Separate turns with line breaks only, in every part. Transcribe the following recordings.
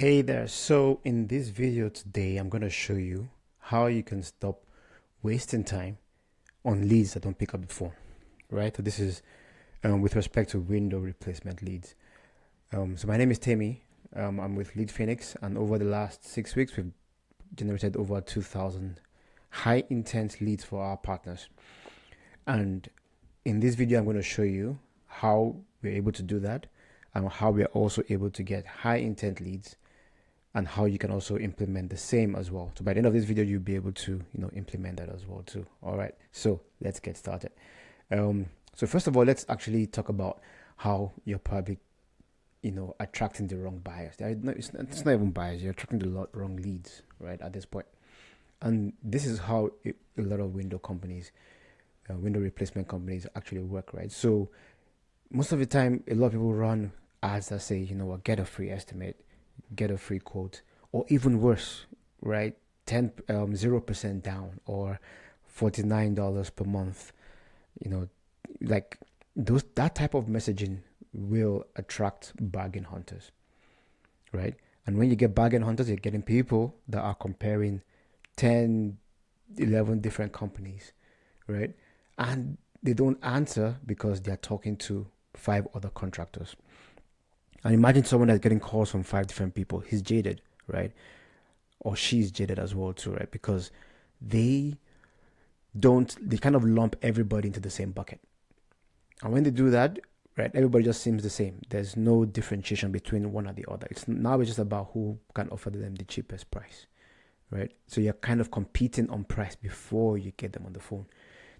Hey there, so in this video today, I'm going to show you how you can stop wasting time on leads that don't pick up the phone, right? So this is with respect to window replacement leads. So my name is Temi. I'm with Lead Phoenix, and over the last 6 weeks, we've generated over 2,000 high intent leads for our partners. And in this video, I'm going to show you how we're able to do that and how we're also able to get high intent leads and how you can also implement the same as well. So by the end of this video, you'll be able to, implement that as well too. All right, so let's get started. So first of all, let's actually talk about how you're probably, attracting the wrong buyers. It's not even buyers. You're attracting the wrong leads, right, at this point. And this is how a lot of window companies, window replacement companies actually work, right? So most of the time, a lot of people run ads that say, get a free estimate, get a free quote, or even worse, right? 0% down or $49 per month. Like that type of messaging will attract bargain hunters, right? And when you get bargain hunters, you're getting people that are comparing 10, 11 different companies, right? And they don't answer because they're talking to 5 other contractors. And imagine someone that's getting calls from 5 different people. He's jaded, right? Or she's jaded as well too, right? Because they kind of lump everybody into the same bucket. And when they do that, right, everybody just seems the same. There's no differentiation between one or the other. It's just about who can offer them the cheapest price, right? So you're kind of competing on price before you get them on the phone.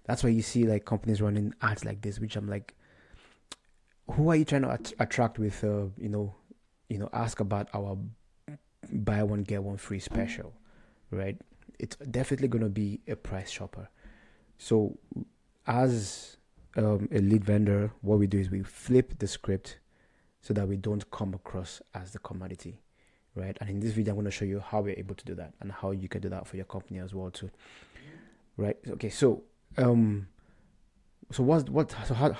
That's why you see like companies running ads like this, which I'm like, who are you trying to attract with ask about our buy one get one free special, right? It's definitely going to be a price shopper. So as a lead vendor, what we do is we flip the script so that we don't come across as the commodity, right? And in this video, I'm going to show you how we're able to do that and how you can do that for your company as well too, right? Okay, so how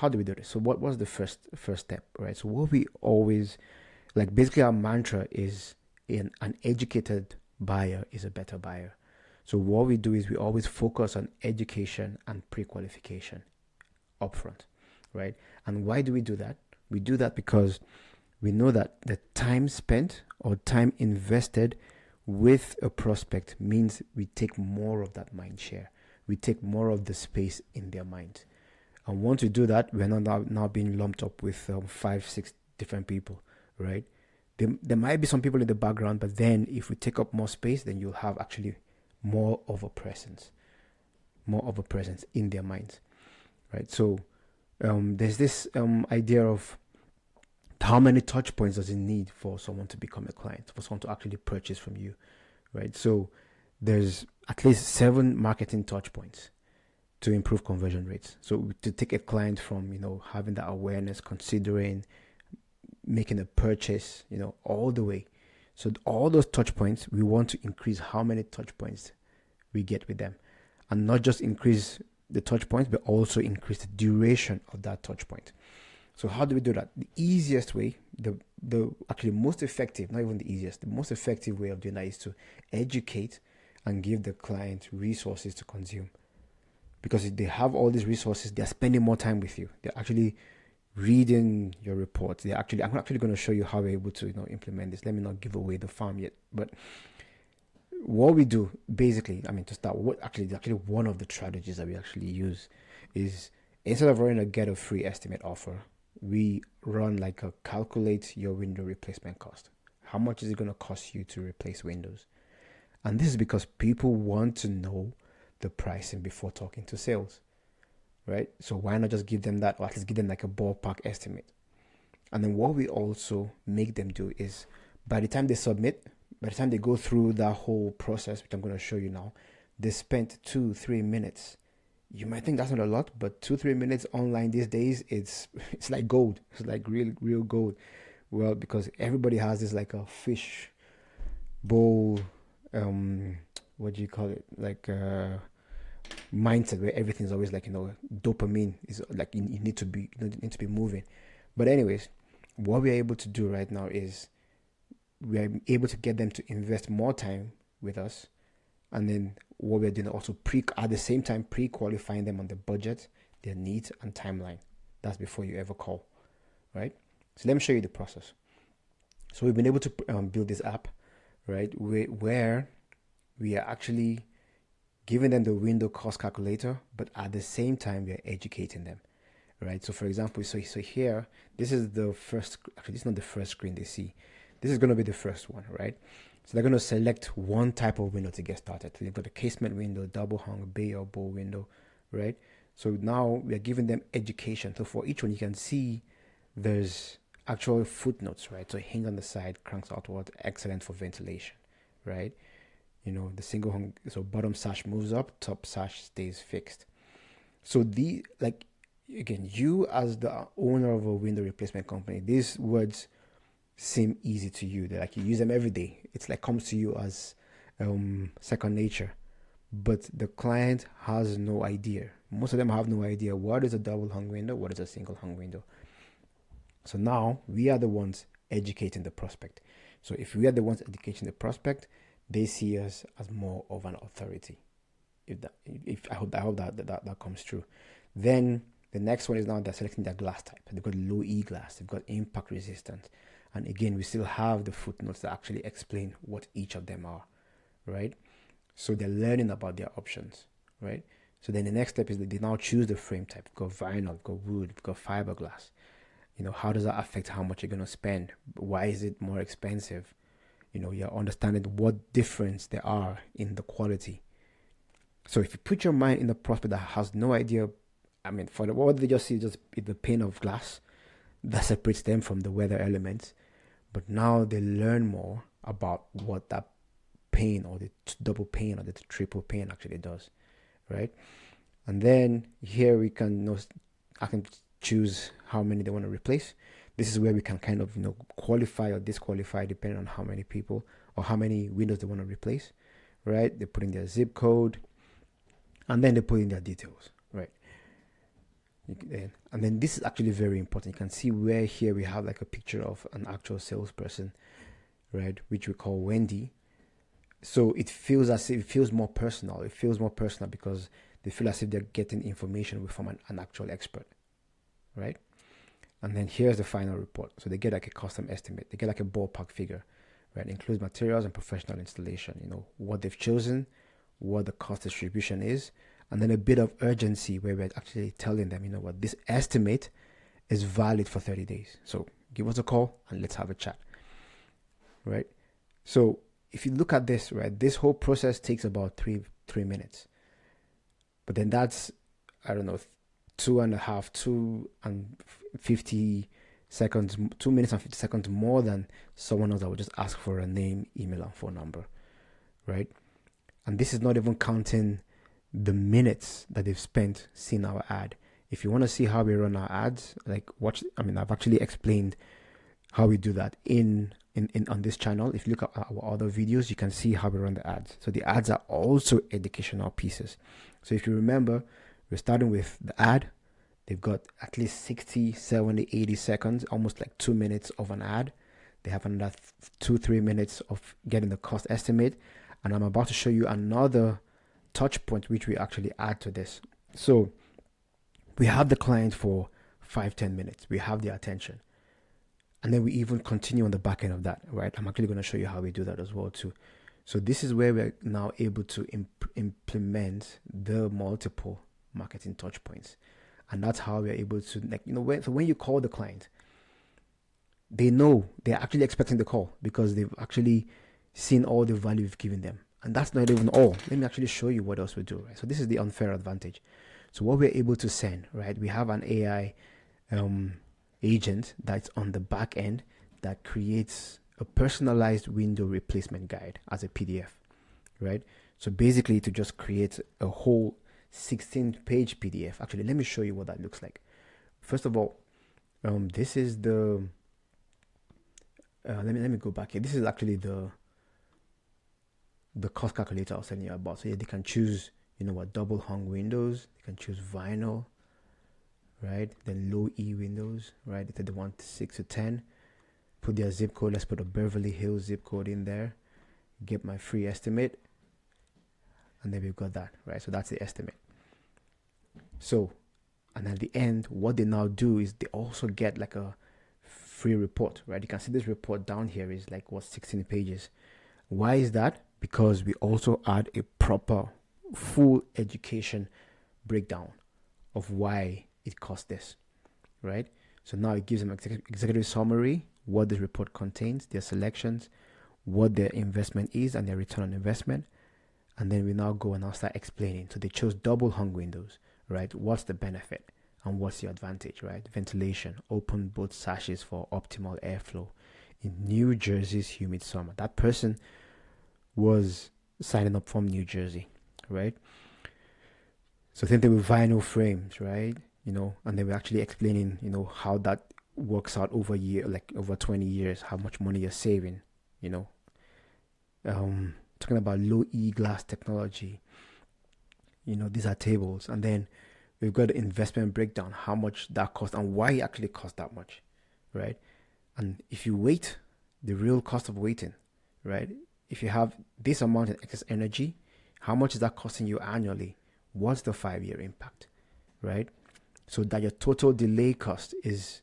do we do this? So what was the first step, right? So what we always basically our mantra is an educated buyer is a better buyer. So what we do is we always focus on education and pre-qualification upfront, right? And why do we do that? We do that because we know that the time spent or time invested with a prospect means we take more of that mind share. We take more of the space in their mind. And once we do that, we're not now being lumped up with 5, 6 different people, right? There might be some people in the background, but then if we take up more space, then you'll have actually more of a presence in their minds, right? So there's this idea of how many touch points does it need for someone to become a client, for someone to actually purchase from you, right? So there's at least 7 marketing touch points to improve conversion rates. So to take a client from, having that awareness, considering making a purchase, all the way. So all those touch points, we want to increase how many touch points we get with them. And not just increase the touch points, but also increase the duration of that touch point. So how do we do that? The easiest way, the actually most effective, not even the easiest, the most effective way of doing that is to educate and give the client resources to consume. Because if they have all these resources, they're spending more time with you. They're actually reading your reports. I'm actually going to show you how we're able to, implement this. Let me not give away the farm yet. But what we do, basically, to start, actually one of the strategies that we actually use is instead of running a get a free estimate offer, we run like a calculate your window replacement cost. How much is it going to cost you to replace windows? And this is because people want to know the pricing before talking to sales, right? So why not just give them that, or at least give them like a ballpark estimate? And then what we also make them do is by the time they go through that whole process, which I'm going to show you now, they spent 2-3 minutes. You might think that's not a lot, but 2-3 minutes online these days, it's like gold. It's like real gold. Well, because everybody has this like a fish bowl, what do you call it? Like mindset where everything's always like, dopamine is like you need to be moving. But anyways, what we're able to do right now is we are able to get them to invest more time with us. And then what we're doing also at the same time pre-qualifying them on the budget, their needs and timeline. That's before you ever call, right? So let me show you the process. So we've been able to build this app, right, where we are actually giving them the window cost calculator, but at the same time we are educating them, right? So for example, so here, this is the first, actually this is not the first screen they see. This is going to be the first one, right? So they're going to select one type of window to get started. They've got a casement window, double hung, bay or bow window, right? So now we are giving them education. So for each one, you can see there's actual footnotes, right? So hinge on the side, cranks outward, excellent for ventilation, right? You know, the single hung, so bottom sash moves up, top sash stays fixed. So again, you as the owner of a window replacement company, these words seem easy to you. They're like, you use them every day. It's like comes to you as second nature. But the client has no idea. Most of them have no idea what is a double hung window, what is a single hung window. So now we are the ones educating the prospect. So if we are the ones educating the prospect, they see us as more of an authority. I hope that comes true. Then the next one is now they're selecting their glass type. They've got low E glass, they've got impact resistance. And again, we still have the footnotes that actually explain what each of them are, right? So they're learning about their options, right? So then the next step is that they now choose the frame type. We've got vinyl, we've got wood, we've got fiberglass. You know, how does that affect how much you're going to spend? Why is it more expensive? You know, you're understanding what difference there are in the quality. So if you put your mind in the prospect that has no idea, I mean, for what they just see, just the pane of glass that separates them from the weather elements. But now they learn more about what that pane or the double pane or the triple pane actually does, right? And then here we can, I can choose how many they want to replace. This is where we can kind of, qualify or disqualify depending on how many people or how many windows they want to replace, right? They put in their zip code and then they put in their details, right? And then this is actually very important. You can see where here we have like a picture of an actual salesperson, right? Which we call Wendy. So it feels more personal. It feels more personal because they feel as if they're getting information from an actual expert, right? And then here's the final report. So they get like a custom estimate. They get like a ballpark figure, right? It includes materials and professional installation, what they've chosen, what the cost distribution is, and then a bit of urgency where we're actually telling them, what, this estimate is valid for 30 days. So give us a call and let's have a chat, right? So if you look at this, right, this whole process takes about three minutes. But then that's, I don't know, 2 and 50 seconds, 2 minutes and 50 seconds more than someone else that would just ask for a name, email, and phone number, right? And this is not even counting the minutes that they've spent seeing our ad. If you want to see how we run our ads, I've actually explained how we do that in on this channel. If you look at our other videos, you can see how we run the ads. So the ads are also educational pieces. So if you remember, we're starting with the ad. They've got at least 60, 70, 80 seconds, almost like 2 minutes of an ad. They have another 2-3 minutes of getting the cost estimate. And I'm about to show you another touch point which we actually add to this. So we have the client for 5-10 minutes. We have their attention. And then we even continue on the back end of that, right? I'm actually going to show you how we do that as well too. So this is where we're now able to implement the multiple marketing touch points. And that's how we're able to, when you call the client, they know they're actually expecting the call because they've actually seen all the value we've given them. And that's not even all. Let me actually show you what else we do, right? So this is the unfair advantage. So what we're able to send, right? We have an AI agent that's on the back end that creates a personalized window replacement guide as a PDF, right? So basically to just create a whole 16-page PDF. Actually, let me show you what that looks like. First of all, this is the let me go back here. This is actually the cost calculator I was telling you about. So yeah, they can choose, double hung windows. They can choose vinyl, right? Then low E windows, right? They want 6 to 10. put their zip code. Let's put a Beverly Hills zip code in there, get my free estimate, and then we've got that, right? So that's the estimate. So, and at the end, what they now do is they also get like a free report, right? You can see this report down here is like 16 pages. Why is that? Because we also add a proper full education breakdown of why it costs this, right? So now it gives them executive summary, what the report contains, their selections, what their investment is and their return on investment. And then we now go and I'll start explaining. So they chose double hung windows, right? What's the benefit and what's the advantage, right? Ventilation, open both sashes for optimal airflow in New Jersey's humid summer. That person was signing up from New Jersey, right? So same thing with vinyl frames, right? And then we're actually explaining, how that works out over over 20 years, how much money you're saving, talking about low E glass technology, these are tables. And then we've got the investment breakdown, how much that costs and why it actually costs that much, right? And if you wait, the real cost of waiting, right? If you have this amount of excess energy, how much is that costing you annually? What's the 5-year impact, right? So that your total delay cost is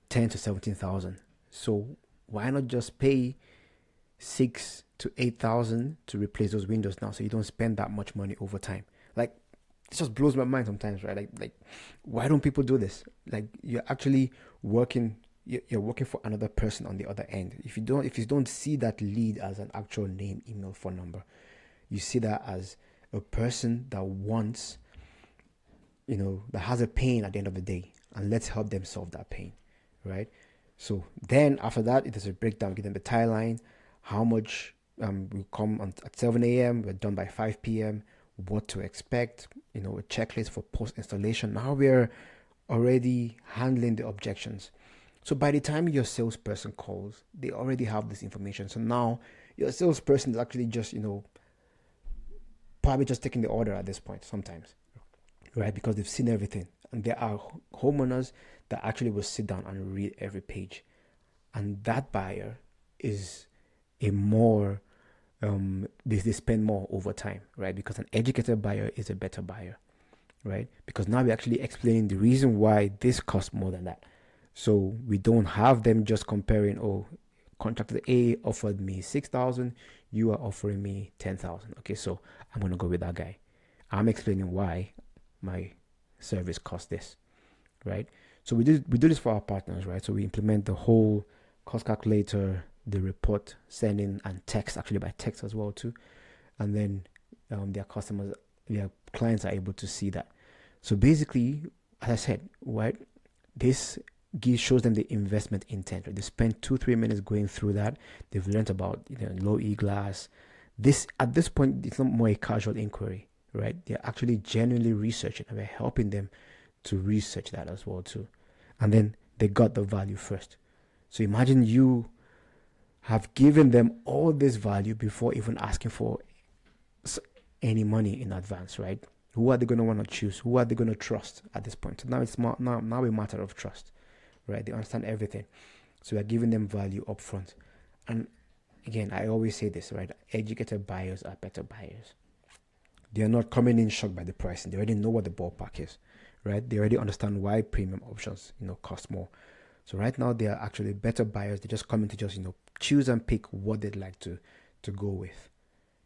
10 to 17,000. So why not just pay 6 to 8,000 to replace those windows now, so you don't spend that much money over time? Like, it just blows my mind sometimes, right? Like why don't people do this? Like, you're actually working. You're working for another person on the other end. If you don't see that lead as an actual name, email, phone number, you see that as a person that wants, that has a pain at the end of the day, and let's help them solve that pain, right? So then after that, it is a breakdown, give them the tie line, how much we come on at 7 a.m., we're done by 5 p.m., what to expect, a checklist for post-installation. Now we're already handling the objections. So by the time your salesperson calls, they already have this information. So now your salesperson is actually just, probably just taking the order at this point sometimes, right? Because they've seen everything. And there are homeowners that actually will sit down and read every page. And that buyer is a more, they spend more over time, right? Because an educated buyer is a better buyer, right? Because now we're actually explaining the reason why this costs more than that. So we don't have them just comparing, contractor A offered me 6,000, you are offering me 10,000. Okay, so I'm going to go with that guy. I'm explaining why my service costs this, right? So we do this for our partners, right? So we implement the whole cost calculator, the report sending, and text, actually by text as well too. And then their clients are able to see that. So basically, as I said, right, this shows them the investment intent. Right? They spend 2-3 minutes going through that. They've learned about low E glass. This at this point, it's not more a casual inquiry, right? They're actually genuinely researching, and we're helping them to research that as well too. And then they got the value first. So imagine you have given them all this value before even asking for any money in advance, right? Who are they going to want to choose? Who are they going to trust at this point? So now it's now a matter of trust, right? They understand everything. So we are giving them value up front. And again, I always say this, right? Educated buyers are better buyers. They are not coming in shocked by the pricing. They already know what the ballpark is, right? They already understand why premium options, cost more. So right now they are actually better buyers. They just come in to just, choose and pick what they'd like to go with,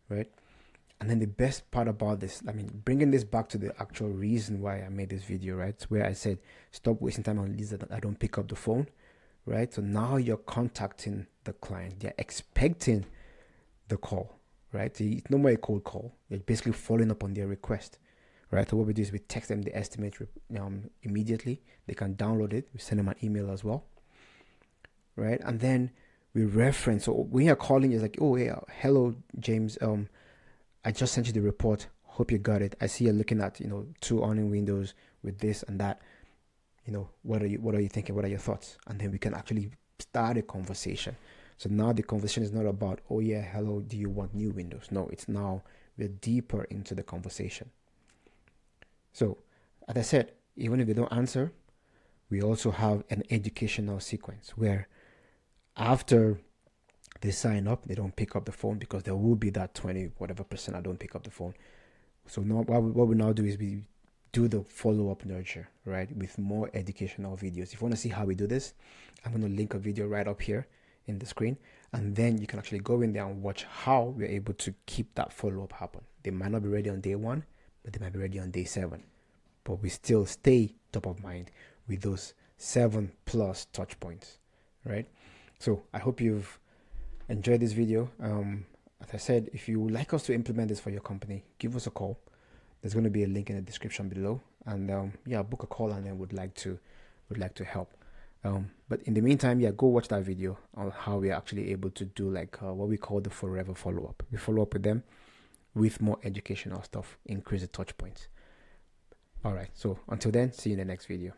right? And then the best part about this, bringing this back to the actual reason why I made this video, right? Where I said, stop wasting time on leads that I don't pick up the phone, right? So now you're contacting the client. They're expecting the call, right? So it's no more a cold call. You're basically following up on their request, right? So what we do is we text them the estimate immediately. They can download it. We send them an email as well, right? And then we reference. So when you're calling, it's like, oh yeah, hello James. I just sent you the report. Hope you got it. I see you're looking at 2 awning windows with this and that. What are you thinking? What are your thoughts? And then we can actually start a conversation. So now the conversation is not about, oh yeah, hello, do you want new windows? No, it's now we're deeper into the conversation. So as I said, even if they don't answer, we also have an educational sequence where after they sign up, they don't pick up the phone, because there will be that 20 whatever percent I don't pick up the phone. So now what we now do is we do the follow-up nurture, right, with more educational videos. If you want to see how we do this, I'm going to link a video right up here in the screen, and then you can actually go in there and watch how we're able to keep that follow-up happen. They might not be ready on day 1, but they might be ready on day 7, but we still stay top of mind with those 7+ touch points, right? So I hope you've enjoyed this video. As I said, if you would like us to implement this for your company, give us a call. There's going to be a link in the description below, and yeah, book a call, and then would like to help. But in the meantime, yeah, go watch that video on how we are actually able to do like what we call the forever follow-up. We follow up with them with more educational stuff, increase the touch points. All right, so until then, see you in the next video.